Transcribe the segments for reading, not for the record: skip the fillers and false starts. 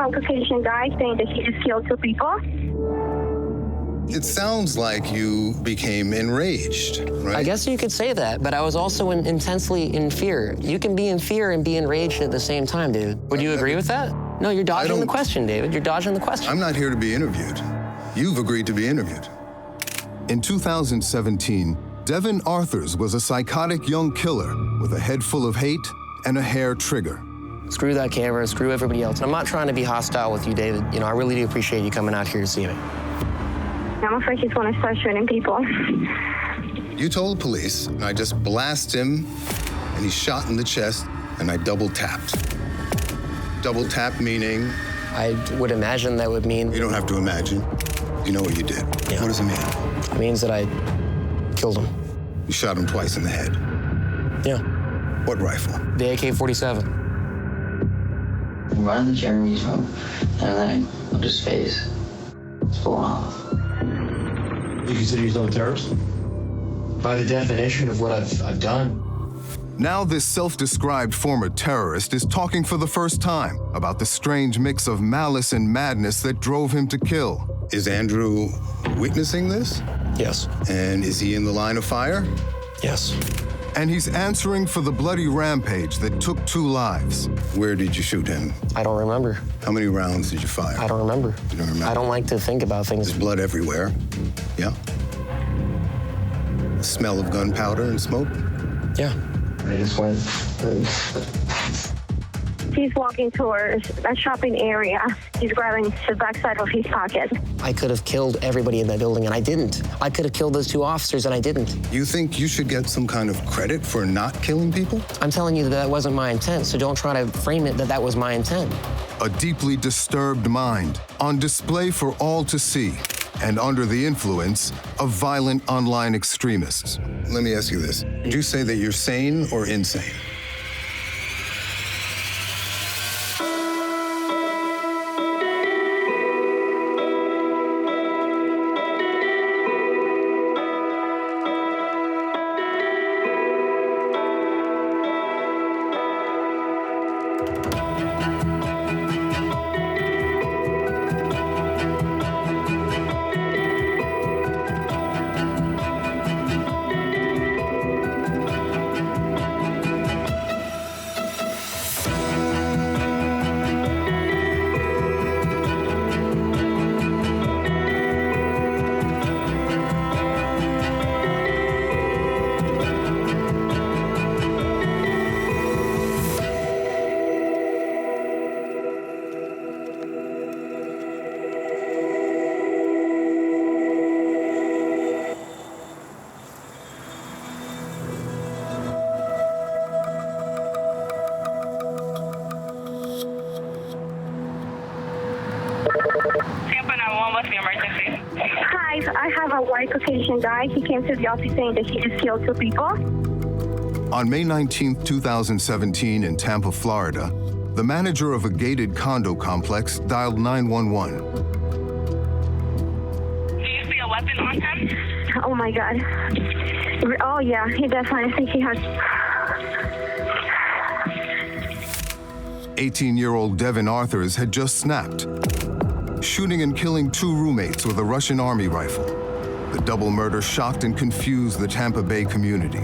white Caucasian guy saying that he just killed 2 people. It sounds like you became enraged, right? I guess you could say that, but I was also intensely in fear. You can be in fear and be enraged at the same time, David. Would you agree with that? No, you're dodging the question, David. You're dodging the question. I'm not here to be interviewed. You've agreed to be interviewed. In 2017, Devon Arthurs was a psychotic young killer with a head full of hate and a hair trigger. Screw that camera, screw everybody else. I'm not trying to be hostile with you, David. You know, I really do appreciate you coming out here to see me. I'm afraid he's going to start shooting people. You told the police, and I just blasted him, and he's shot in the chest, and I double tapped. Double tap meaning? I would imagine that would mean... You don't have to imagine. You know what you did. Yeah. What does it mean? It means that I killed him. You shot him twice in the head. Yeah. What rifle? The AK-47. Run in the Jeremy's room, and then I looked his face. It's full off. You consider yourself a terrorist? By the definition of what I've done. Now this self-described former terrorist is talking for the first time about the strange mix of malice and madness that drove him to kill. Is Andrew witnessing this? Yes. And is he in the line of fire? Yes. And he's answering for the bloody rampage that took 2 lives. Where did you shoot him? I don't remember. How many rounds did you fire? I don't remember. You don't remember? I don't like to think about things. There's blood everywhere. Yeah? The smell of gunpowder and smoke? Yeah. I just went. He's walking towards a shopping area. He's grabbing the backside of his pocket. I could have killed everybody in that building, and I didn't. I could have killed those 2 officers, and I didn't. You think you should get some kind of credit for not killing people? I'm telling you that that wasn't my intent, so don't try to frame it that that was my intent. A deeply disturbed mind on display for all to see and under the influence of violent online extremists. Let me ask you this. Did you say that you're sane or insane? Hi, I have a white Caucasian guy. He came to the office saying that he just killed 2 people. On May 19, 2017, in Tampa, Florida, the manager of a gated condo complex dialed 911. Do you see a weapon on him? Oh my God. Oh yeah, he definitely, I think he has. 18-year-old Devon Arthurs had just snapped, shooting and killing 2 roommates with a Russian Army rifle. The double murder shocked and confused the Tampa Bay community.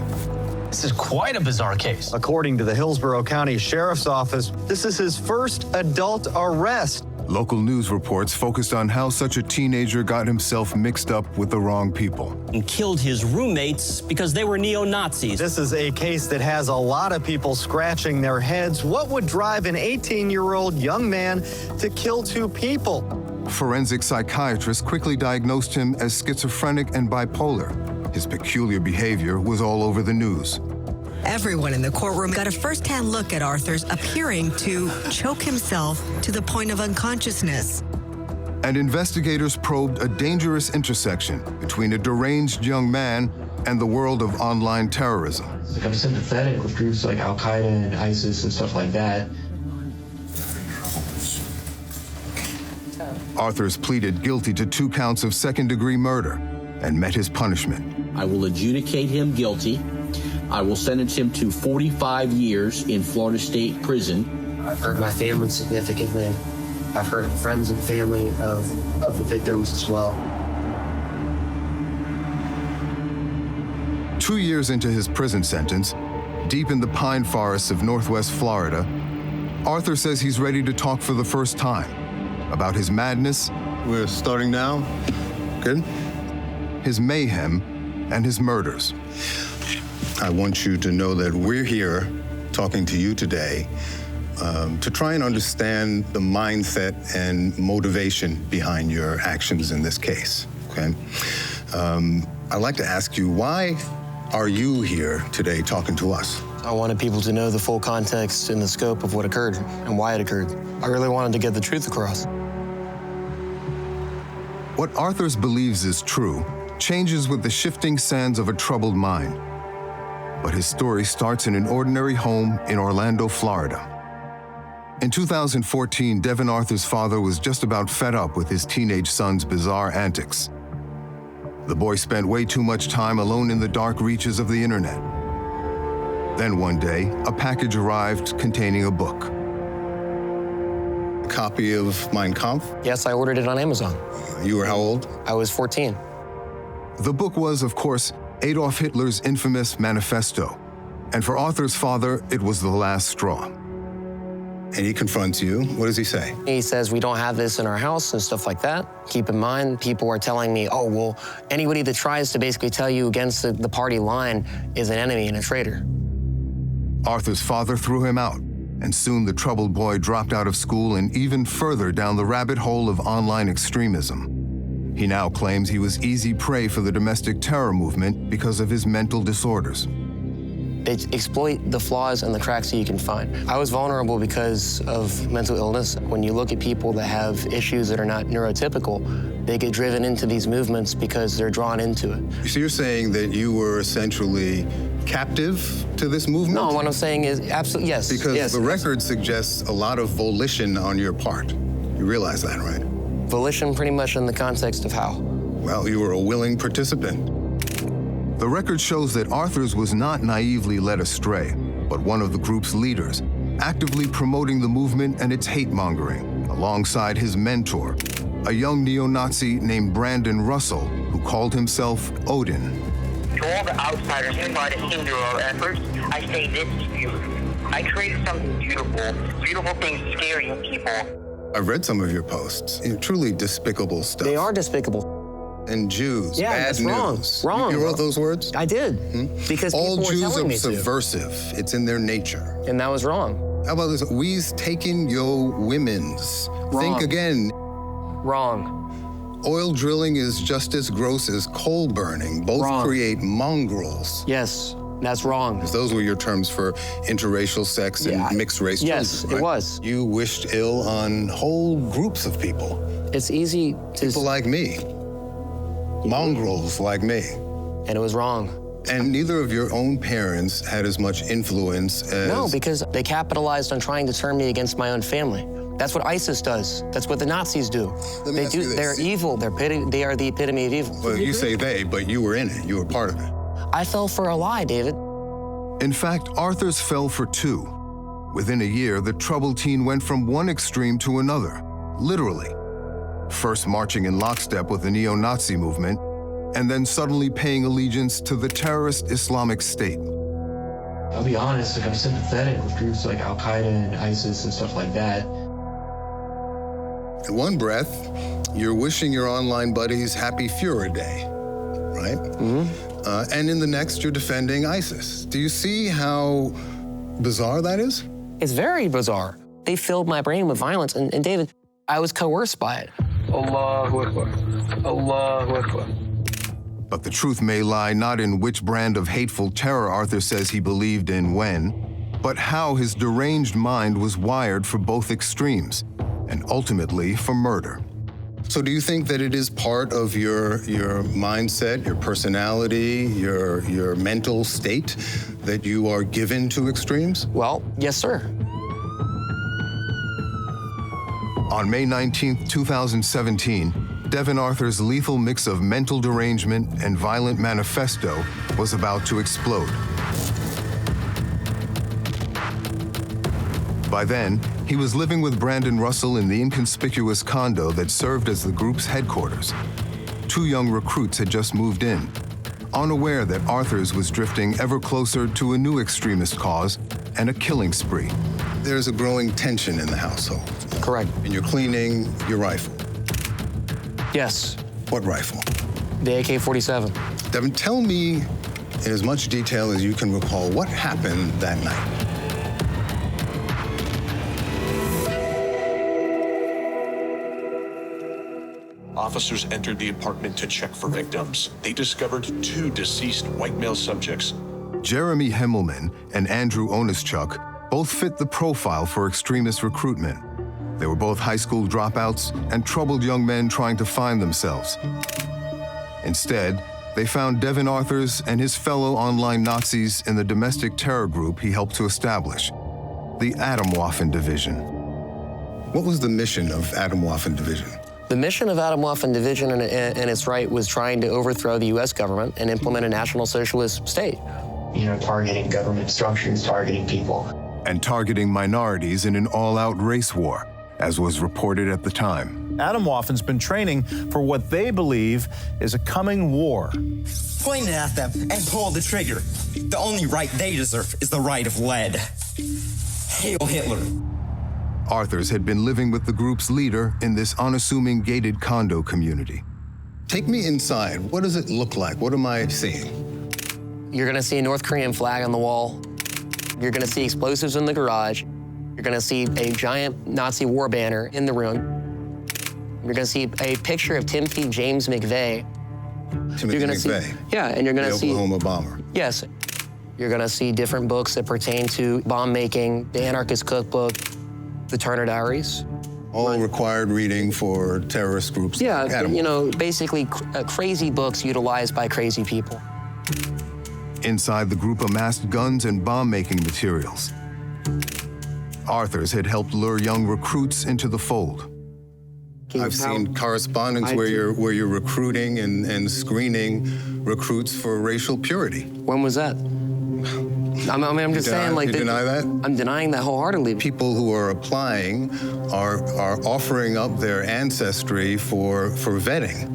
This is quite a bizarre case. According to the Hillsborough County Sheriff's Office, this is his first adult arrest. Local news reports focused on how such a teenager got himself mixed up with the wrong people. And killed his roommates because they were neo-Nazis. This is a case that has a lot of people scratching their heads. What would drive an 18-year-old young man to kill 2 people? Forensic psychiatrists quickly diagnosed him as schizophrenic and bipolar. His peculiar behavior was all over the news. Everyone in the courtroom got a first-hand look at Arthurs appearing to choke himself to the point of unconsciousness. And investigators probed a dangerous intersection between a deranged young man and the world of online terrorism. Like, I'm sympathetic with groups like Al-Qaeda and ISIS and stuff like that. Arthurs pleaded guilty to 2 counts of second-degree murder and met his punishment. I will adjudicate him guilty. I will sentence him to 45 years in Florida State Prison. I've hurt my family significantly. I've heard friends and family of the victims as well. 2 years into his prison sentence, deep in the pine forests of Northwest Florida, Arthur says he's ready to talk for the first time about his madness. We're starting now. Good. His mayhem and his murders. I want you to know that we're here talking to you today to try and understand the mindset and motivation behind your actions in this case, okay? I'd like to ask you, why are you here today talking to us? I wanted people to know the full context and the scope of what occurred and why it occurred. I really wanted to get the truth across. What Arthurs believes is true changes with the shifting sands of a troubled mind. But his story starts in an ordinary home in Orlando, Florida. In 2014, Devon Arthurs' father was just about fed up with his teenage son's bizarre antics. The boy spent way too much time alone in the dark reaches of the internet. Then one day, a package arrived containing a book. A copy of Mein Kampf? Yes, I ordered it on Amazon. You were how old? I was 14. The book was, of course, Adolf Hitler's infamous manifesto. And for Arthur's father, it was the last straw. And he confronts you. What does he say? He says, we don't have this in our house and stuff like that. Keep in mind, people are telling me, oh, well, anybody that tries to basically tell you against the party line is an enemy and a traitor. Arthur's father threw him out, and soon the troubled boy dropped out of school and even further down the rabbit hole of online extremism. He now claims he was easy prey for the domestic terror movement because of his mental disorders. They exploit the flaws and the cracks that you can find. I was vulnerable because of mental illness. When you look at people that have issues that are not neurotypical, they get driven into these movements because they're drawn into it. So you're saying that you were essentially captive to this movement? No, what I'm saying is absolutely yes. Because yes, the record suggests a lot of volition on your part. You realize that, right? Volition pretty much in the context of how? Well, you were a willing participant. The record shows that Arthurs was not naively led astray, but one of the group's leaders, actively promoting the movement and its hate-mongering, alongside his mentor, a young neo-Nazi named Brandon Russell, who called himself Odin. To all the outsiders who try to hinder our efforts, I say this to you. I created something beautiful. Beautiful things scare you people. I've read some of your posts. Truly despicable stuff. They are despicable. And Jews, yeah, bad that's news. Wrong. You wrote those words? I did. Because all people Jews were telling are me subversive. To. It's in their nature. And that was wrong. How about this? We's taking yo women's. Wrong. Think again. Wrong. Oil drilling is just as gross as coal burning. Both wrong. Create mongrels. Yes, that's wrong. Those were your terms for interracial sex and mixed race yes, children, right? It was. You wished ill on whole groups of people. It's easy to... People like me. Mongrels like me. And it was wrong. And neither of your own parents had as much influence as... No, because they capitalized on trying to turn me against my own family. That's what ISIS does. That's what the Nazis do. They're evil. They are the epitome of evil. Well, you say they, but you were in it. You were part of it. I fell for a lie, David. In fact, Arthurs fell for two. Within a year, the troubled teen went from one extreme to another, literally. First marching in lockstep with the neo-Nazi movement, and then suddenly paying allegiance to the terrorist Islamic State. I'll be honest, I'm sympathetic with groups like Al-Qaeda and ISIS and stuff like that. In one breath, you're wishing your online buddies happy Führer Day, right? Mm-hmm. And in the next, you're defending ISIS. Do you see how bizarre that is? It's very bizarre. They filled my brain with violence, and David, I was coerced by it. Allahu Akbar. Allahu Akbar. But the truth may lie not in which brand of hateful terror Arthur says he believed in when, but how his deranged mind was wired for both extremes, and ultimately for murder. So do you think that it is part of your mindset, your personality, your mental state that you are given to extremes? Well, yes, sir. On May 19, 2017, Devon Arthurs' lethal mix of mental derangement and violent manifesto was about to explode. By then, He was living with Brandon Russell in the inconspicuous condo that served as the group's headquarters. 2 young recruits had just moved in, unaware that Arthurs was drifting ever closer to a new extremist cause and a killing spree. There's a growing tension in the household. Correct. And you're cleaning your rifle. Yes. What rifle? The AK-47. Devon, tell me in as much detail as you can recall what happened that night. Officers entered the apartment to check for victims. They discovered 2 deceased white male subjects. Jeremy Himmelman and Andrew Onischuk both fit the profile for extremist recruitment. They were both high school dropouts and troubled young men trying to find themselves. Instead, they found Devon Arthurs and his fellow online Nazis in the domestic terror group he helped to establish, the Atomwaffen Division. What was the mission of Atomwaffen Division? The mission of Atomwaffen Division and its right was trying to overthrow the U.S. government and implement a National Socialist state. You know, targeting government structures, targeting people. And targeting minorities in an all-out race war, as was reported at the time. Atomwaffen's been training for what they believe is a coming war. Point it at them and pull the trigger. The only right they deserve is the right of lead. Hail Hitler. Arthurs had been living with the group's leader in this unassuming gated condo community. Take me inside. What does it look like? What am I seeing? You're gonna see a North Korean flag on the wall. You're gonna see explosives in the garage. You're gonna see a giant Nazi war banner in the room. You're gonna see a picture of Timothy James McVeigh. Timothy McVeigh? Yeah, and you're gonna see— the Oklahoma bomber. Yes. You're gonna see different books that pertain to bomb making, the Anarchist Cookbook, the Turner Diaries. All required reading for terrorist groups. Yeah, like you know, basically crazy books utilized by crazy people. Inside, the group amassed guns and bomb-making materials. Arthurs had helped lure young recruits into the fold. I've seen correspondence where you're recruiting and screening recruits for racial purity. When was that? I'm just saying, like, you deny that? I'm denying that wholeheartedly. People who are applying are offering up their ancestry for vetting.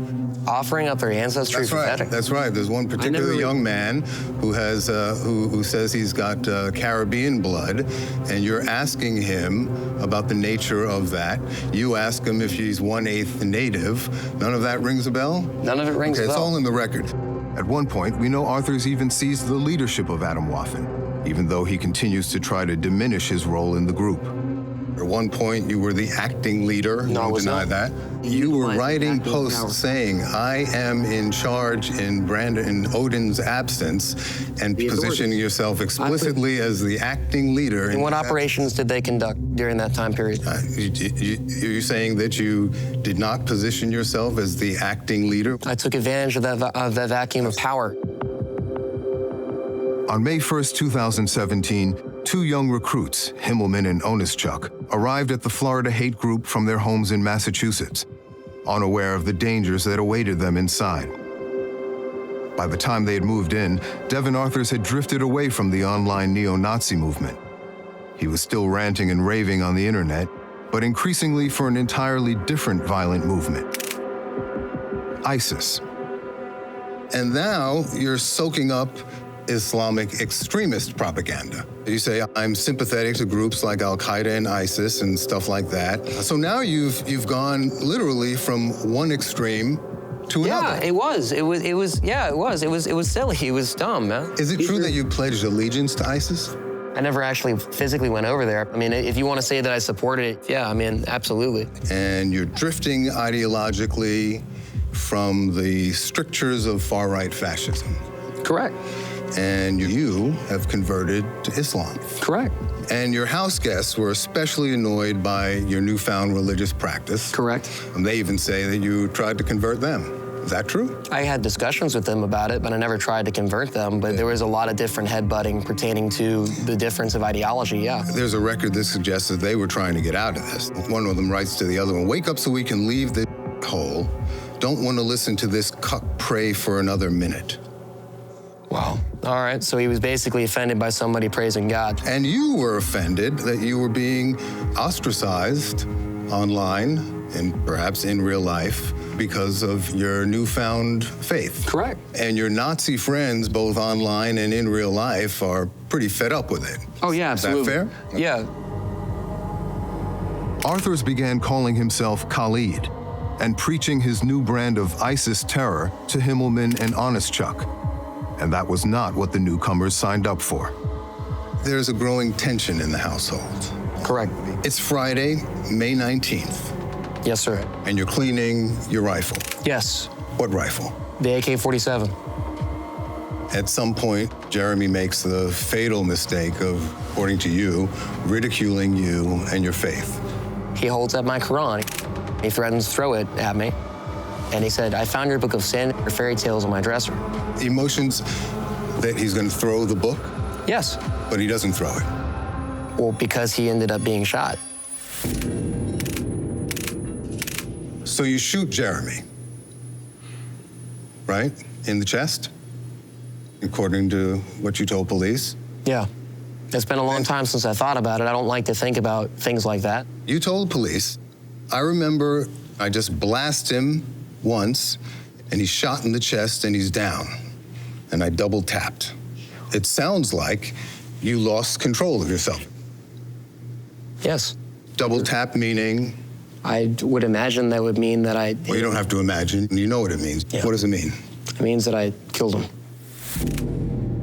Offering up their ancestry for vetting? That's right. There's one particular young man who has who says he's got Caribbean blood, and you're asking him about the nature of that. You ask him if he's 1/8 native. None of that rings a bell? None of it rings a bell. It's all in the record. At one point, we know Arthurs even seized the leadership of Atomwaffen, even though he continues to try to diminish his role in the group. At one point, you were the acting leader. No, I was not. Deny that. You were writing posts saying, "I am in charge in Odin's absence," and positioning yourself explicitly as the acting leader. And what operations did they conduct during that time period? You're saying that you did not position yourself as the acting leader? I took advantage of that vacuum of power. On May 1st, 2017, 2 young recruits, Himmelman and Onischuk, arrived at the Florida hate group from their homes in Massachusetts, unaware of the dangers that awaited them inside. By the time they had moved in, Devon Arthurs had drifted away from the online neo-Nazi movement. He was still ranting and raving on the internet, but increasingly for an entirely different violent movement, ISIS. And now you're soaking up Islamic extremist propaganda. You say, I'm sympathetic to groups like Al-Qaeda and ISIS and stuff like that. So now you've gone literally from one extreme to another. Yeah, it was silly. It was dumb, man. Is it true that you pledged allegiance to ISIS? I never actually physically went over there. I mean, if you want to say that I supported it, yeah, I mean, absolutely. And you're drifting ideologically from the strictures of far-right fascism. Correct. And you have converted to Islam. Correct. And your house guests were especially annoyed by your newfound religious practice. Correct. And they even say that you tried to convert them. Is that true? I had discussions with them about it, but I never tried to convert them. But there was a lot of different headbutting pertaining to the difference of ideology, yeah. There's a record that suggests that they were trying to get out of this. One of them writes to the other one, "Wake up so we can leave this hole. Don't want to listen to this cuck pray for another minute." Wow. All right, so he was basically offended by somebody praising God. And you were offended that you were being ostracized online and perhaps in real life because of your newfound faith. Correct. And your Nazi friends, both online and in real life, are pretty fed up with it. Oh, yeah, absolutely. Is that fair? Yeah. Arthurs began calling himself Khalid and preaching his new brand of ISIS terror to Himmelman and Honest Chuck. And that was not what the newcomers signed up for. There's a growing tension in the household. Correct. It's Friday, May 19th. Yes, sir. And you're cleaning your rifle. Yes. What rifle? The AK-47. At some point, Jeremy makes the fatal mistake of, according to you, ridiculing you and your faith. He holds up my Quran. He threatens to throw it at me. And he said, I found your book of sin or fairy tales on my dresser. Emotions that he's going to throw the book? Yes. But he doesn't throw it. Well, because he ended up being shot. So you shoot Jeremy, right? In the chest? According to what you told police? Yeah. It's been a long time since I thought about it. I don't like to think about things like that. You told police, I remember I just blast him once, and he's shot in the chest, and he's down. And I double tapped. It sounds like you lost control of yourself. Yes. Double tap meaning? I would imagine that would mean that I... Well, you don't have to imagine. You know what it means. Yeah. What does it mean? It means that I killed him.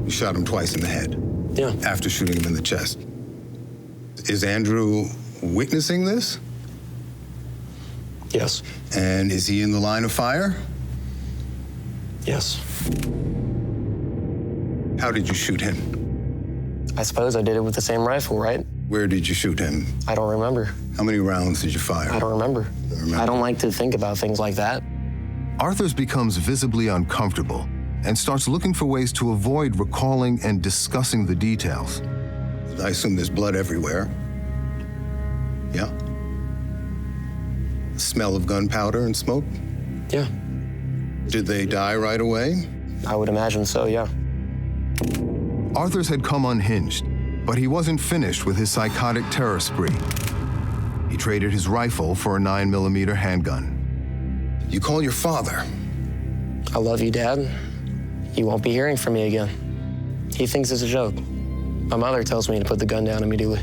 You shot him twice in the head. Yeah. After shooting him in the chest. Is Andrew witnessing this? Yes. And is he in the line of fire? Yes. How did you shoot him? I suppose I did it with the same rifle, right? Where did you shoot him? I don't remember. How many rounds did you fire? I don't remember. I don't like to think about things like that. Arthurs becomes visibly uncomfortable and starts looking for ways to avoid recalling and discussing the details. I assume there's blood everywhere. Yeah? Smell of gunpowder and smoke? Yeah. Did they die right away? I would imagine so, yeah. Arthurs had come unhinged, but he wasn't finished with his psychotic terror spree. He traded his rifle for a 9mm handgun. You call your father. I love you, Dad. You won't be hearing from me again. He thinks it's a joke. My mother tells me to put the gun down immediately.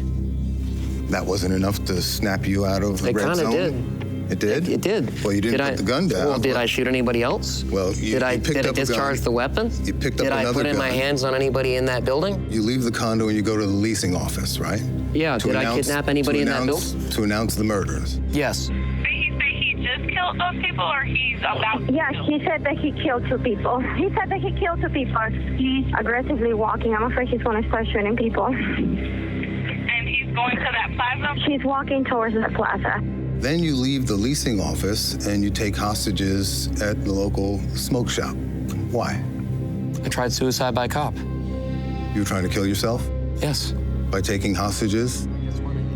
That wasn't enough to snap you out of the red zone? It kind of did. It did? It did. Well, you didn't put the gun down. Well, did I shoot anybody else? Well, did I discharge the weapon? You picked up another gun. Did I put in my hands on anybody in that building? You leave the condo and you go to the leasing office, right? Yeah. Did I kidnap anybody in that building? To announce the murders. Yes. Did he say he just killed those people, or he's about to? Yes, he said that he killed 2 people. He said that he killed 2 people. He's aggressively walking. I'm afraid he's going to start shooting people. And he's going to that plaza? She's walking towards the plaza. Then you leave the leasing office and you take hostages at the local smoke shop. Why? I tried suicide by cop. You were trying to kill yourself? Yes. By taking hostages?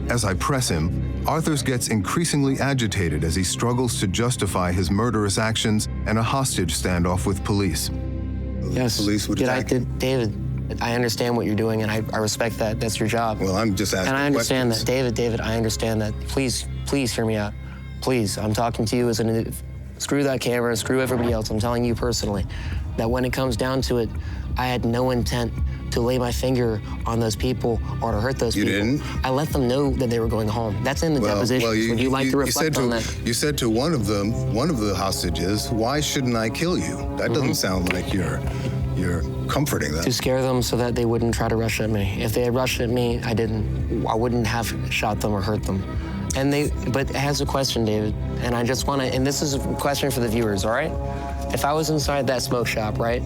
As I press him, Arthurs gets increasingly agitated as he struggles to justify his murderous actions and a hostage standoff with police. Yes. Police would attack him. David, I understand what you're doing, and I respect that. That's your job. Well, I'm just asking And I understand questions. that. David, I understand that. Please hear me out. Please, I'm talking to you as an... Screw that camera, screw everybody else. I'm telling you personally that when it comes down to it, I had no intent to lay my finger on those people or to hurt those people. You didn't? I let them know that they were going home. That's in the deposition. Would you like to reflect on that? You said to one of the hostages, why shouldn't I kill you? That doesn't sound like you're comforting them. To scare them so that they wouldn't try to rush at me. If they had rushed at me, I wouldn't have shot them or hurt them. But it has a question, David, and I just want to, and this is a question for the viewers, all right? If I was inside that smoke shop, right,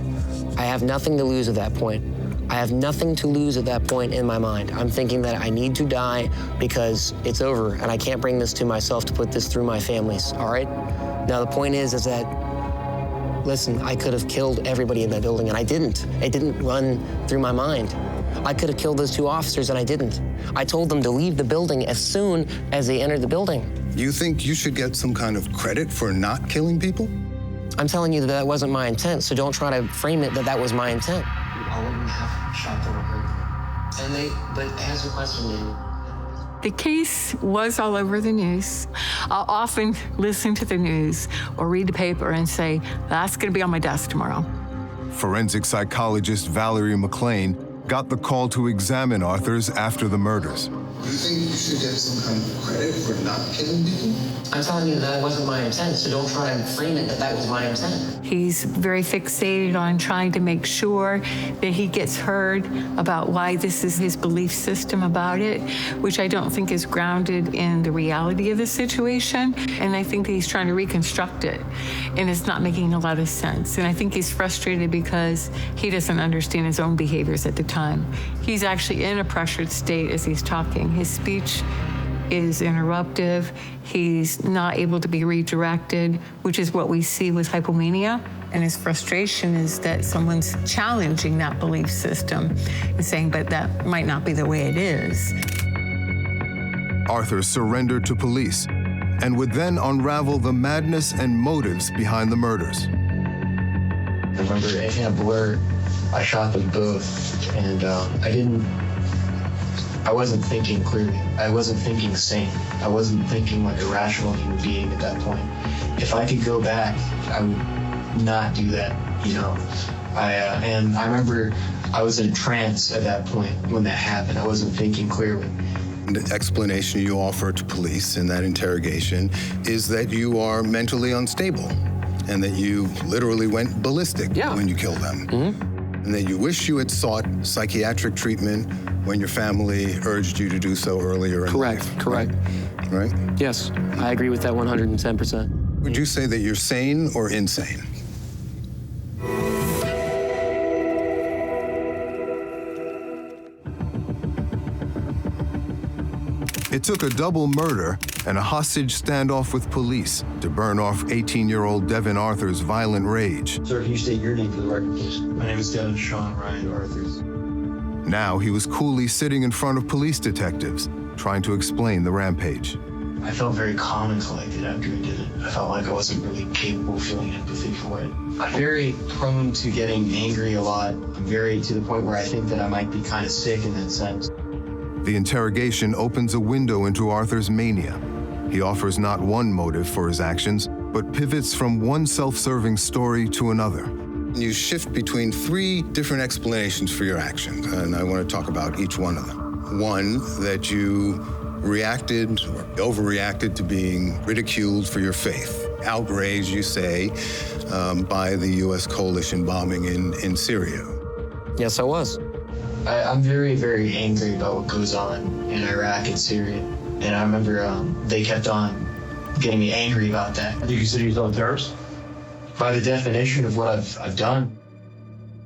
I have nothing to lose at that point. I have nothing to lose at that point in my mind. I'm thinking that I need to die because it's over, and I can't bring this to myself to put this through my families, all right? Now, the point is that, listen, I could have killed everybody in that building, and I didn't. It didn't run through my mind. I could have killed those 2 officers, and I didn't. I told them to leave the building as soon as they entered the building. You think you should get some kind of credit for not killing people? I'm telling you that wasn't my intent, so don't try to frame it that was my intent. I wouldn't have shot them or hurt them. But answer the question, David. The case was all over the news. I'll often listen to the news or read the paper and say, that's going to be on my desk tomorrow. Forensic psychologist Valerie McLean got the call to examine Arthurs after the murders. Do you think you should get some kind of credit for not killing people? I'm telling you that wasn't my intent, so don't try and frame it that was my intent. He's very fixated on trying to make sure that he gets heard about why this is his belief system about it, which I don't think is grounded in the reality of the situation. And I think that he's trying to reconstruct it, and it's not making a lot of sense. And I think he's frustrated because he doesn't understand his own behaviors at the time. He's actually in a pressured state as he's talking. His speech is interruptive. He's not able to be redirected, which is what we see with hypomania. And his frustration is that someone's challenging that belief system and saying, but that might not be the way it is. Arthur surrendered to police and would then unravel the madness and motives behind the murders. I remember in a blur, I shot them both, and I wasn't thinking clearly. I wasn't thinking sane. I wasn't thinking like a rational human being at that point. If I could go back, I would not do that, you know. And I remember I was in a trance at that point when that happened. I wasn't thinking clearly. The explanation you offer to police in that interrogation is that you are mentally unstable and that you literally went ballistic when you killed them. And that you wish you had sought psychiatric treatment when your family urged you to do so earlier in life. Correct. Right? Yes, I agree with that 110%. Would you say that you're sane or insane? It took a double murder and a hostage standoff with police to burn off 18-year-old Devon Arthurs' violent rage. Sir, can you state your name for the record, please? My name is Devon Sean Ryan Arthurs. Now he was coolly sitting in front of police detectives, trying to explain the rampage. I felt very calm and collected after I did it. I felt like I wasn't really capable of feeling empathy for it. I'm very prone to getting angry a lot. I'm very to the point where I think that I might be kind of sick in that sense. The interrogation opens a window into Arthur's mania. He offers not one motive for his actions, but pivots from one self-serving story to another. You shift between three different explanations for your actions, and I want to talk about each one of them. One, that you reacted or overreacted to being ridiculed for your faith. Outraged, you say, by the U.S. coalition bombing in Syria. Yes, I was. I'm very, very angry about what goes on in Iraq and Syria. And I remember they kept on getting me angry about that. Do you consider yourself a terrorist? By the definition of what I've done.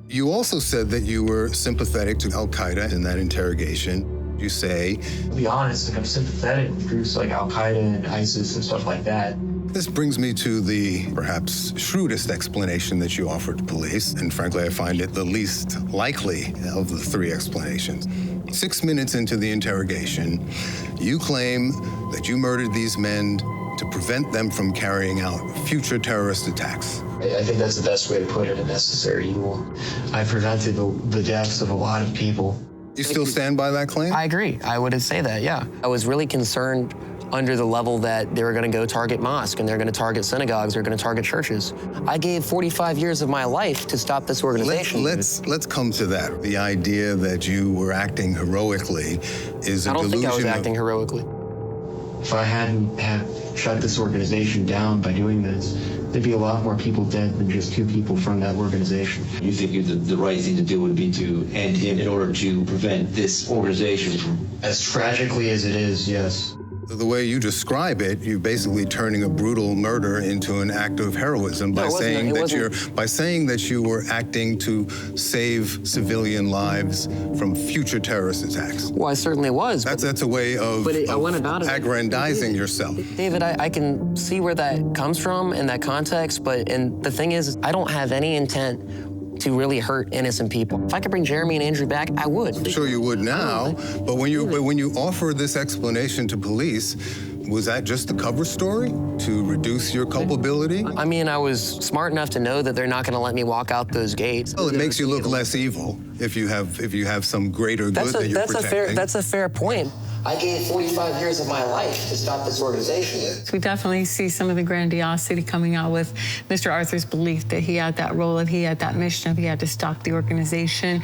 You also said that you were sympathetic to Al-Qaeda in that interrogation. You say, to be honest, like I'm sympathetic with groups like Al-Qaeda and ISIS and stuff like that. This brings me to the perhaps shrewdest explanation that you offered to police, and frankly, I find it the least likely of the three explanations. 6 minutes into the interrogation, you claim that you murdered these men to prevent them from carrying out future terrorist attacks. I think that's the best way to put it, a necessary evil. I prevented the deaths of a lot of people. You still stand by that claim? I agree. I would say that, yeah. I was really concerned under the level that they were going to go target mosques and they're going to target synagogues, they're going to target churches. I gave 45 years of my life to stop this organization. Let's come to that. The idea that you were acting heroically is a delusion. I don't think I was acting heroically. If I hadn't shut this organization down by doing this, there'd be a lot more people dead than just 2 people from that organization. You think the right thing to do would be to end him in order to prevent this organization from... As tragically as it is, yes. The way you describe it, you're basically turning a brutal murder into an act of heroism by saying that you were acting to save civilian lives from future terrorist attacks. Well, I certainly was. That's a way of aggrandizing yourself. David, I can see where that comes from in that context, and the thing is, I don't have any intent to really hurt innocent people. If I could bring Jeremy and Andrew back, I would. I'm sure you would now, but when you offer this explanation to police, Was that just the cover story to reduce your culpability? I mean, I was smart enough to know that they're not going to let me walk out those gates. Well, it makes you look less evil if you have some greater good that you're protecting. That's a fair point. I gave 45 years of my life to stop this organization. We definitely see some of the grandiosity coming out with Mr. Arthur's belief that he had that role, if he had that mission, if he had to stop the organization.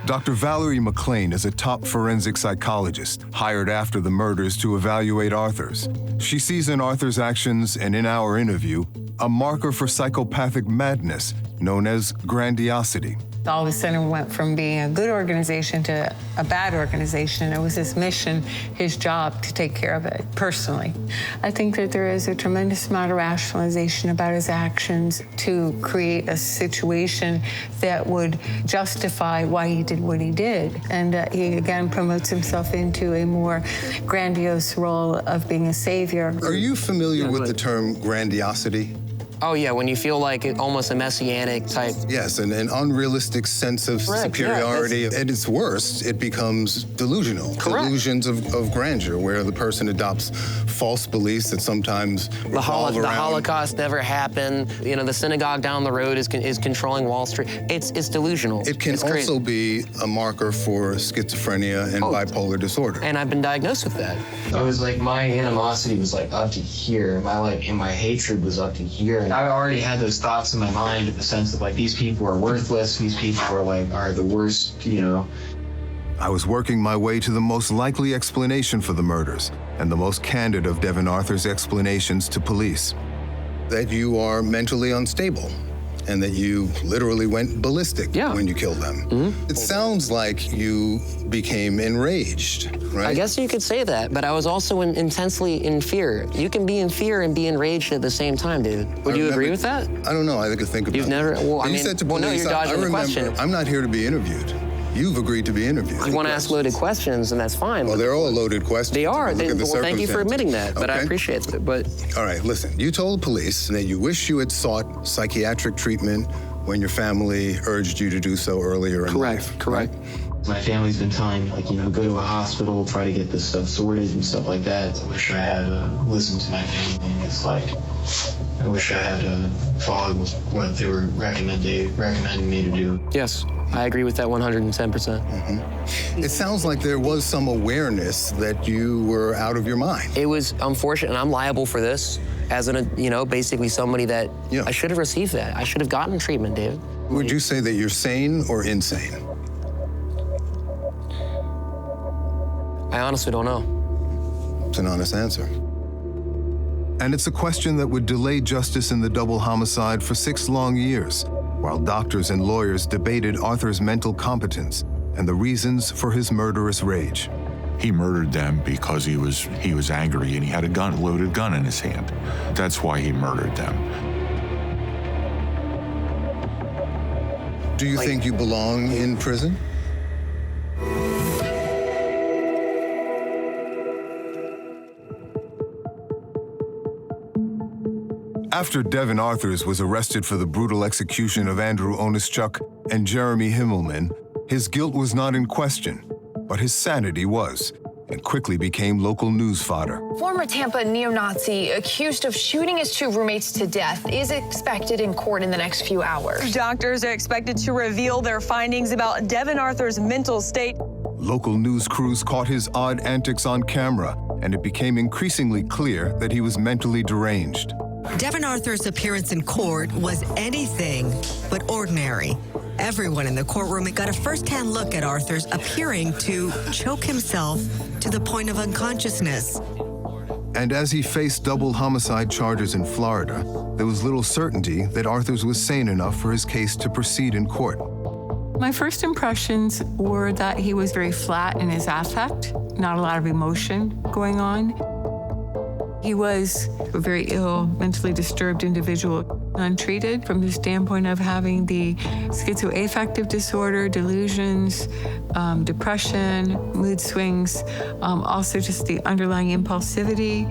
Dr. Valerie McLean is a top forensic psychologist hired after the murders to evaluate Arthurs. She sees in Arthur's actions and in our interview a marker for psychopathic madness known as grandiosity. All of a sudden went from being a good organization to a bad organization. It was his mission, his job to take care of it personally. I think that there is a tremendous amount of rationalization about his actions to create a situation that would justify why he did what he did. And he again promotes himself into a more grandiose role of being a savior. Are you familiar with the term grandiosity? Oh, yeah, when you feel like almost a messianic type. Yes, an unrealistic sense of superiority. Yeah, at its worst, it becomes delusional. Correct. Delusions of grandeur, where the person adopts false beliefs that sometimes revolve around. The Holocaust never happened. You know, the synagogue down the road is controlling Wall Street. It's delusional. It can also be a marker for schizophrenia and bipolar disorder. And I've been diagnosed with that. I was like, my animosity was like up to here. My hatred was up to here. And I already had those thoughts in my mind in the sense of like, these people are worthless. These people are the worst, you know. I was working my way to the most likely explanation for the murders and the most candid of Devon Arthurs' explanations to police. That you are mentally unstable and that you literally went ballistic when you killed them. Mm-hmm. It sounds like you became enraged, right? I guess you could say that, but I was also intensely in fear. You can be in fear and be enraged at the same time, David. Would you agree with that? I don't know. I could think about it. You've never, well, I mean, you said to police, no, you're dodging the question. I'm not here to be interviewed. You've agreed to be interviewed. You want to ask loaded questions, and that's fine. Well, they're all loaded questions. They are. Well, thank you for admitting that, but I appreciate it. But all right, listen. You told police that you wish you had sought psychiatric treatment when your family urged you to do so earlier in life. Correct. My family's been telling me, like, you know, go to a hospital, try to get this stuff sorted and stuff like that. I wish I had listened to my family. It's like, I wish I had followed what they were recommending me to do. Yes. I agree with that 110%. Mm-hmm. It sounds like there was some awareness that you were out of your mind. It was unfortunate, and I'm liable for this as basically somebody that I should have received that. I should have gotten treatment, David. Would you say that you're sane or insane? I honestly don't know. It's an honest answer. And it's a question that would delay justice in the double homicide for 6 long years, while doctors and lawyers debated Arthur's mental competence and the reasons for his murderous rage. He murdered them because he was angry and he had a loaded gun in his hand. That's why he murdered them. Do you think you belong in prison? After Devon Arthurs was arrested for the brutal execution of Andrew Onischuk and Jeremy Himmelman, his guilt was not in question, but his sanity was, and quickly became local news fodder. Former Tampa neo-Nazi accused of shooting his 2 roommates to death is expected in court in the next few hours. Doctors are expected to reveal their findings about Devon Arthurs' mental state. Local news crews caught his odd antics on camera, and it became increasingly clear that he was mentally deranged. Devon Arthurs' appearance in court was anything but ordinary. Everyone in the courtroom got a first-hand look at Arthurs appearing to choke himself to the point of unconsciousness. And as he faced double homicide charges in Florida, there was little certainty that Arthurs was sane enough for his case to proceed in court. My first impressions were that he was very flat in his affect, not a lot of emotion going on. He was a very ill, mentally disturbed individual, untreated from the standpoint of having the schizoaffective disorder, delusions, depression, mood swings, also just the underlying impulsivity.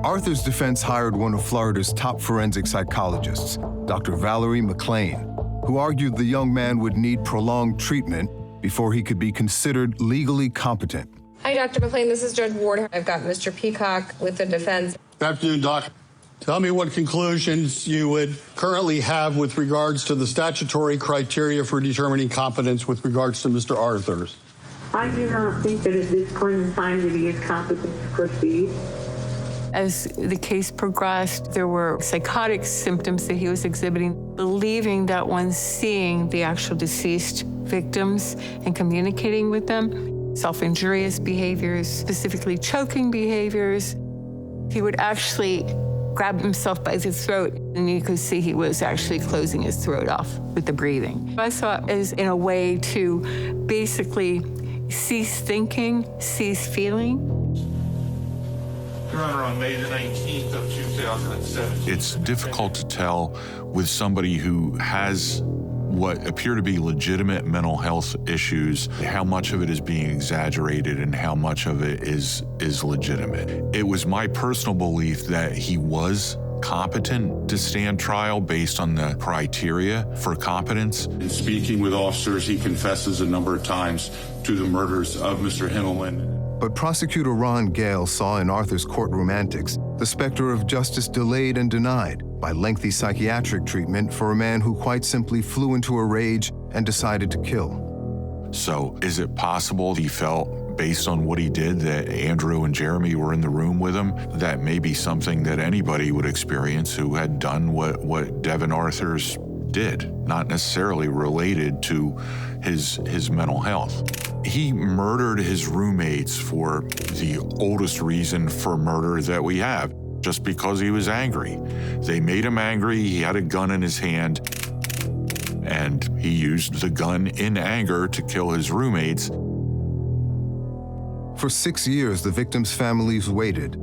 Arthur's defense hired one of Florida's top forensic psychologists, Dr. Valerie McLean, who argued the young man would need prolonged treatment before he could be considered legally competent. I Hi, Dr. McLean. This is Judge Ward. I've got Mr. Peacock with the defense. Good afternoon, Doc. Tell me what conclusions you would currently have with regards to the statutory criteria for determining competence with regards to Mr. Arthurs. I do not think that at this point in time that he is competent to proceed. As the case progressed, there were psychotic symptoms that he was exhibiting, believing that when seeing the actual deceased victims and communicating with them, self-injurious behaviors, specifically choking behaviors, he would actually grab himself by the throat, and you could see he was actually closing his throat off with the breathing. I saw it as in a way to basically cease thinking, cease feeling. Your Honor, on May the 19th of 2007. It's difficult to tell with somebody who has what appear to be legitimate mental health issues, how much of it is being exaggerated and how much of it is legitimate. It was my personal belief that he was competent to stand trial based on the criteria for competence. In speaking with officers, he confesses a number of times to the murders of Mr. Himmelman. But prosecutor Ron Gale saw in Arthur's courtroom antics the specter of justice delayed and denied by lengthy psychiatric treatment for a man who quite simply flew into a rage and decided to kill. So is it possible he felt, based on what he did, that Andrew and Jeremy were in the room with him? That may be something that anybody would experience who had done what Devon Arthurs did, not necessarily related to his mental health. He murdered his roommates for the oldest reason for murder that we have, just because he was angry. They made him angry, he had a gun in his hand, and he used the gun in anger to kill his roommates. For 6 years, the victims' families waited,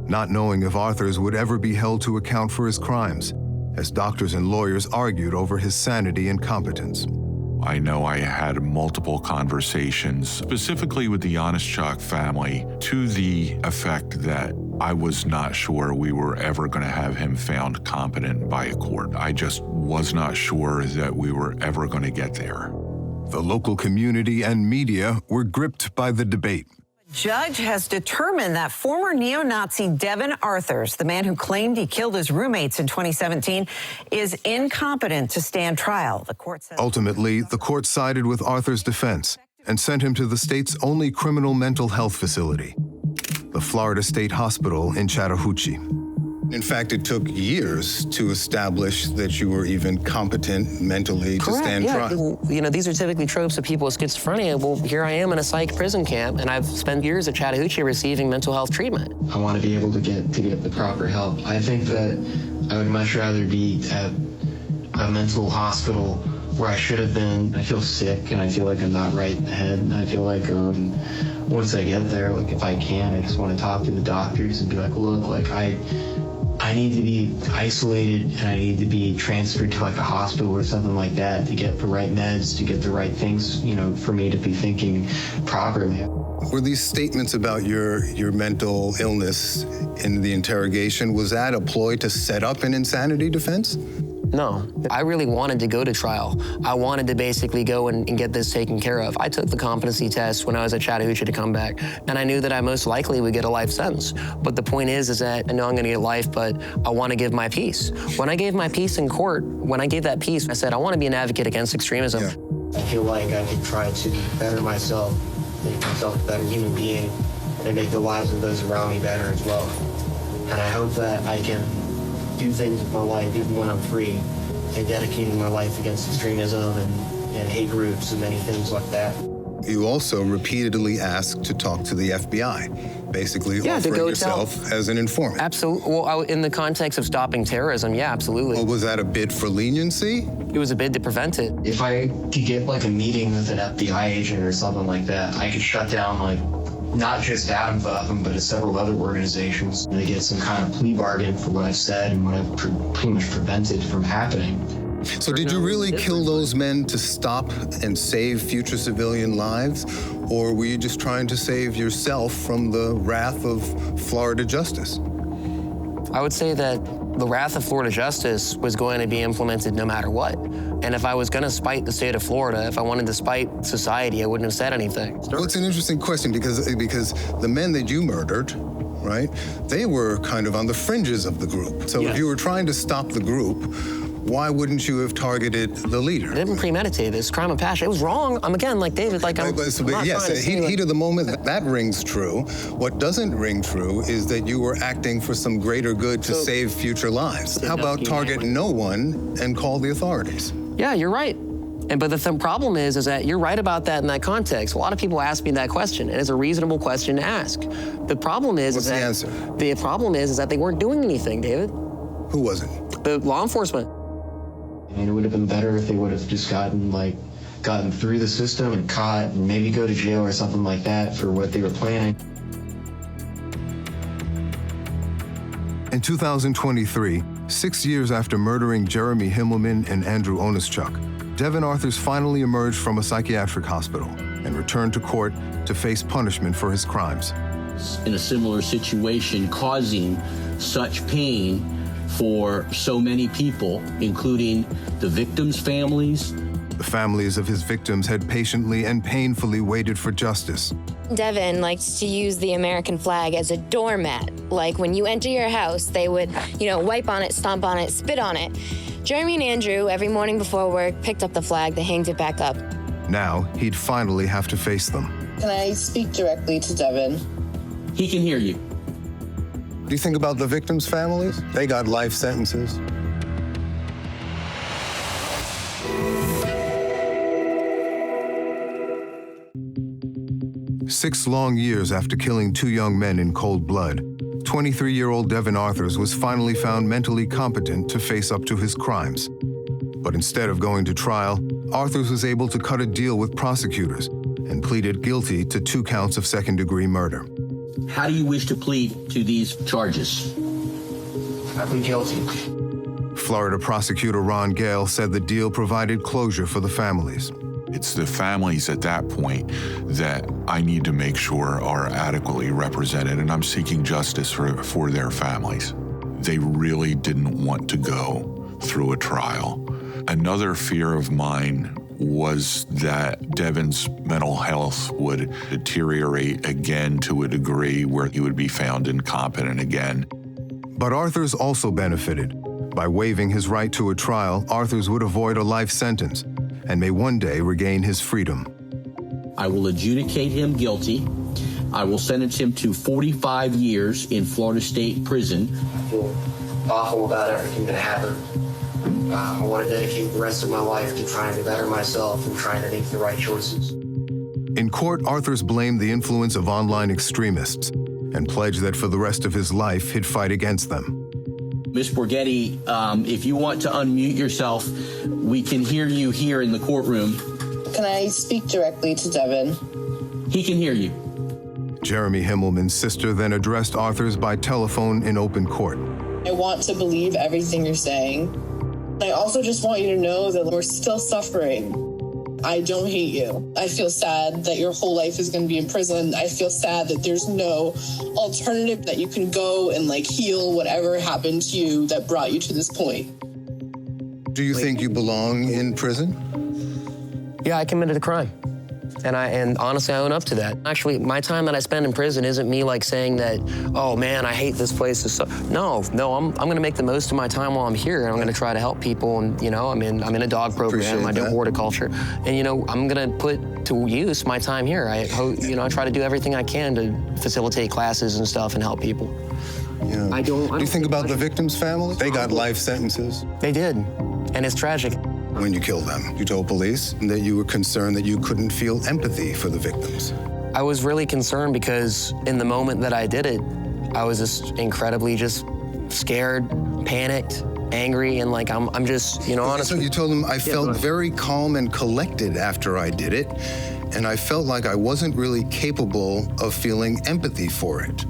not knowing if Arthurs would ever be held to account for his crimes, as doctors and lawyers argued over his sanity and competence. I know I had multiple conversations, specifically with the Onischuk family, to the effect that I was not sure we were ever going to have him found competent by a court. I just was not sure that we were ever going to get there. The local community and media were gripped by the debate. Judge has determined that former neo-Nazi Devon Arthurs, the man who claimed he killed his roommates in 2017, is incompetent to stand trial. The court says ultimately, the court sided with Arthur's defense and sent him to the state's only criminal mental health facility, the Florida State Hospital in Chattahoochee. In fact, it took years to establish that you were even competent mentally to stand trial. You know, these are typically tropes of people with schizophrenia. Well, here I am in a psych prison camp, and I've spent years at Chattahoochee receiving mental health treatment. I want to be able to get the proper help. I think that I would much rather be at a mental hospital where I should have been. I feel sick, and I feel like I'm not right in the head, and I feel like once I get there, like if I can, I just want to talk to the doctors and be like, look, like I need to be isolated and I need to be transferred to like a hospital or something like that to get the right meds, to get the right things, you know, for me to be thinking properly. Were these statements about your mental illness in the interrogation, was that a ploy to set up an insanity defense? No, I really wanted to go to trial. I wanted to basically go and get this taken care of. I took the competency test when I was at Chattahoochee to come back, and I knew that I most likely would get a life sentence. But the point is that I know I'm gonna get life, but I wanna give my piece. When I gave my piece in court, when I gave that piece, I said, I wanna be an advocate against extremism. I feel like I can try to better myself, make myself a better human being, and make the lives of those around me better as well. And I hope that I can do things with my life even when I'm free, and dedicating my life against extremism and hate groups and many things like that. You also repeatedly asked to talk to the FBI, basically offering yourself as an informant. Absolutely. Well, in the context of stopping terrorism, yeah, absolutely. Well, was that a bid for leniency? It was a bid to prevent it. If I could get like a meeting with an FBI agent or something like that, I could shut down like not just Adam, but several other organizations, and to get some kind of plea bargain for what I've said and what I've pretty much prevented from happening. So did you really kill those men to stop and save future civilian lives? Or were you just trying to save yourself from the wrath of Florida justice? I would say that The wrath of Florida justice was going to be implemented no matter what. And if I was going to spite the state of Florida, if I wanted to spite society, I wouldn't have said anything. Well, it's an interesting question because the men that you murdered, right, they were kind of on the fringes of the group. So if you were trying to stop the group, why wouldn't you have targeted the leader? I didn't premeditate this crime of passion. It was wrong. I'm again, like David, like I'm not yes, heat of the moment, that rings true. What doesn't ring true is that you were acting for some greater good to save future lives. How about target no one and call the authorities? Yeah, you're right. But the problem is that you're right about that in that context. A lot of people ask me that question, and it's a reasonable question to ask. The problem is, What's the answer? The problem is that they weren't doing anything, David. Who wasn't? The law enforcement. And it would have been better if they would have just gotten through the system and caught and maybe go to jail or something like that for what they were planning. In 2023, 6 years after murdering Jeremy Himmelman and Andrew Onischuk, Devon Arthurs finally emerged from a psychiatric hospital and returned to court to face punishment for his crimes. In a similar situation, causing such pain for so many people, including the victims' families. The families of his victims had patiently and painfully waited for justice. Devon likes to use the American flag as a doormat. Like when you enter your house, they would, wipe on it, stomp on it, spit on it. Jeremy and Andrew, every morning before work, picked up the flag, they hanged it back up. Now, he'd finally have to face them. Can I speak directly to Devon? He can hear you. Do you think about the victims' families? They got life sentences. Six long years after killing two young men in cold blood, 23-year-old Devon Arthurs was finally found mentally competent to face up to his crimes. But instead of going to trial, Arthurs was able to cut a deal with prosecutors and pleaded guilty to 2 counts of second-degree murder. How do you wish to plead to these charges? I plead guilty. Florida prosecutor Ron Gale said the deal provided closure for the families. It's the families at that point that I need to make sure are adequately represented, and I'm seeking justice for their families. They really didn't want to go through a trial. Another fear of mine was that Devon's mental health would deteriorate again to a degree where he would be found incompetent again. But Arthurs also benefited. By waiving his right to a trial, Arthurs would avoid a life sentence and may one day regain his freedom. I will adjudicate him guilty. I will sentence him to 45 years in Florida State Prison. I feel awful about everything that happened. I want to dedicate the rest of my life to trying to better myself and trying to make the right choices. In court, Arthurs blamed the influence of online extremists and pledged that for the rest of his life, he'd fight against them. Ms. Borghetti, if you want to unmute yourself, we can hear you here in the courtroom. Can I speak directly to Devon? He can hear you. Jeremy Himmelman's sister then addressed Arthurs by telephone in open court. I want to believe everything you're saying. I also just want you to know that we're still suffering. I don't hate you. I feel sad that your whole life is going to be in prison. I feel sad that there's no alternative that you can go and heal whatever happened to you that brought you to this point. Do you think you belong in prison? Yeah, I committed a crime. And honestly, I own up to that. Actually, my time that I spend in prison isn't me saying that, oh man, I hate this place. No, I'm gonna make the most of my time while I'm here, and I'm gonna try to help people. And I'm in a dog program. I do horticulture, and I'm gonna put to use my time here. I try to do everything I can to facilitate classes and stuff and help people. Yeah. Do you think about the victims' families? They got life sentences. They did, and it's tragic. When you killed them, you told police that you were concerned that you couldn't feel empathy for the victims. I was really concerned because in the moment that I did it, I was just incredibly scared, panicked, angry, and I'm just, honest. So you told them I felt very calm and collected after I did it, and I felt like I wasn't really capable of feeling empathy for it.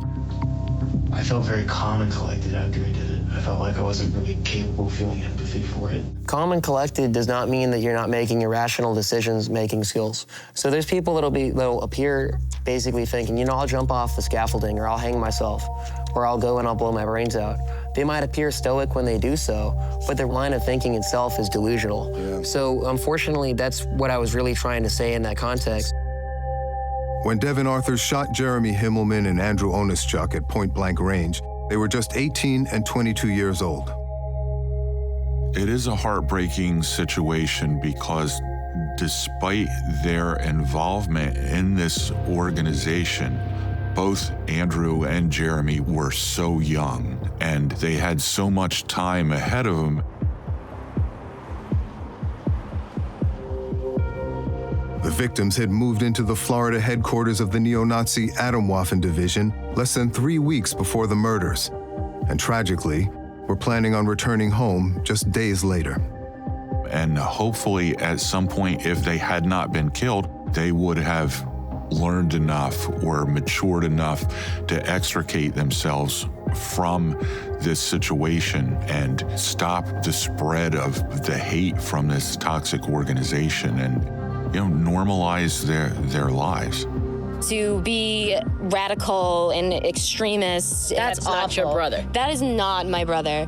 I felt very calm and collected after I did it. I felt like I wasn't really capable of feeling empathy for it. Calm and collected does not mean that you're not making irrational decisions, making skills. So there's people that'll appear basically thinking, you know, I'll jump off the scaffolding, or I'll hang myself, or I'll go and I'll blow my brains out. They might appear stoic when they do so, but their line of thinking itself is delusional. Yeah. So unfortunately, that's what I was really trying to say in that context. When Devon Arthurs shot Jeremy Himmelman and Andrew Onischuk at point-blank range, they were just 18 and 22 years old. It is a heartbreaking situation because despite their involvement in this organization, both Andrew and Jeremy were so young and they had so much time ahead of them. The victims had moved into the Florida headquarters of the neo-Nazi Atomwaffen Division less than 3 weeks before the murders, and tragically, were planning on returning home just days later. And hopefully at some point, if they had not been killed, they would have learned enough or matured enough to extricate themselves from this situation and stop the spread of the hate from this toxic organization and, you know, normalize their lives. To be radical and extremist, that's not your brother. That is not my brother.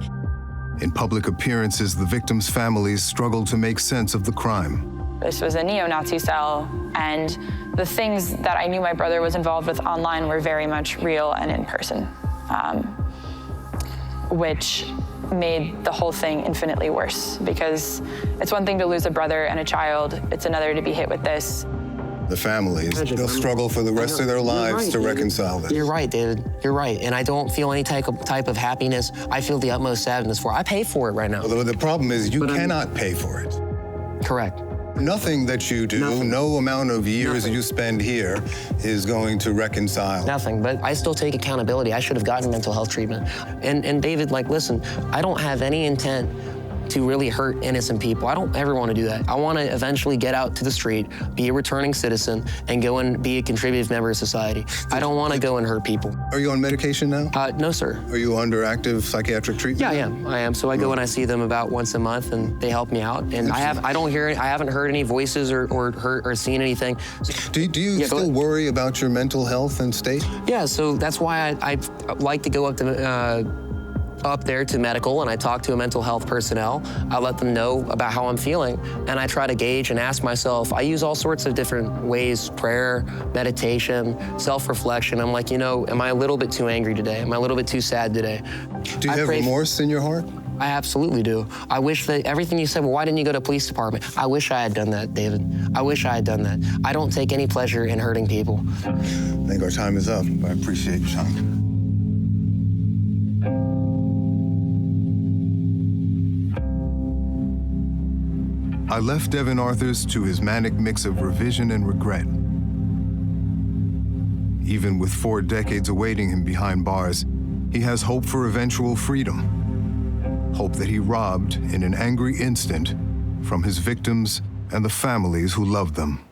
In public appearances, the victims' families struggled to make sense of the crime. This was a neo-Nazi cell, and the things that I knew my brother was involved with online were very much real and in person, which made the whole thing infinitely worse, because it's one thing to lose a brother and a child, it's another to be hit with this. The families, they'll struggle for the rest of their lives to reconcile this. You're right, David. You're right. And I don't feel any type of happiness. I feel the utmost sadness for it. I pay for it right now. Well, the problem is you cannot pay for it. Correct. Nothing that you do, no amount of years that you spend here is going to reconcile. Nothing, but I still take accountability. I should have gotten mental health treatment. And David, like, listen, I don't have any intent to really hurt innocent people. I don't ever want to do that. I want to eventually get out to the street, be a returning citizen, and go and be a contributive member of society. I don't want to go and hurt people. Are you on medication now? No, sir. Are you under active psychiatric treatment? Yeah, I am. So I go and I see them about once a month, and they help me out. And I haven't heard any voices or seen anything. Do you still worry about your mental health and state? Yeah, so that's why I like to go up there to medical, and I talk to a mental health personnel. I let them know about how I'm feeling, and I try to gauge and ask myself. I use all sorts of different ways: prayer, meditation, self-reflection. I'm like, you know, am I a little bit too angry today? Am I a little bit too sad today? Do you have remorse in your heart? I absolutely do. I wish that everything you said, well, why didn't you go to police department? I wish I had done that, David. I wish I had done that. I don't take any pleasure in hurting people. I think our time is up. I appreciate your time. I left Devon Arthurs to his manic mix of revision and regret. Even with 4 decades awaiting him behind bars, he has hope for eventual freedom. Hope that he robbed in an angry instant from his victims and the families who loved them.